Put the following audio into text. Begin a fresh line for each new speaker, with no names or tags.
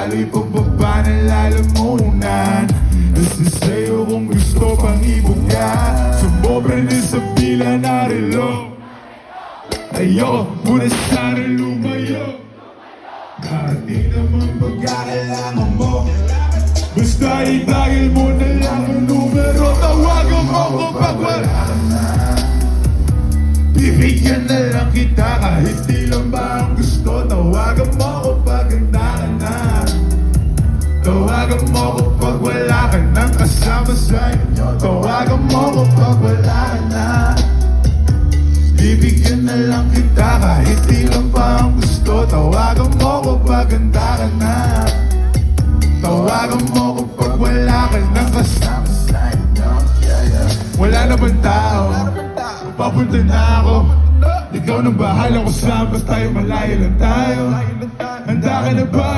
lalo'y pagbaba ng lalamunan. Kasi sa'yo kung gusto pang ibuga, sumobra na sa pila na relo. Ayoko muna sana lumayo, kahit di naman pagkakailangan mo. Basta itagil mo na lang ang numero, tawagan mo kapag wala ka na. Bibigyan na lang kita kahit di lang ba ang gusto. Tawagan mo kapag handa ka na. Tawagan mo kapag wala ka nang kasama sa inyo. Tawagan mo kapag wala ka na. Bibigyan na lang kita kahit di lang ba ang gusto. Tawagan mo kapag handa ka na. Tawagan mo kapag wala ka nang kasama sa inyo. Wala na bang tao? Papunta na ako. Ikaw nang bahala kung saan, basta tayo malayo lang tayo. Handa ka na ba?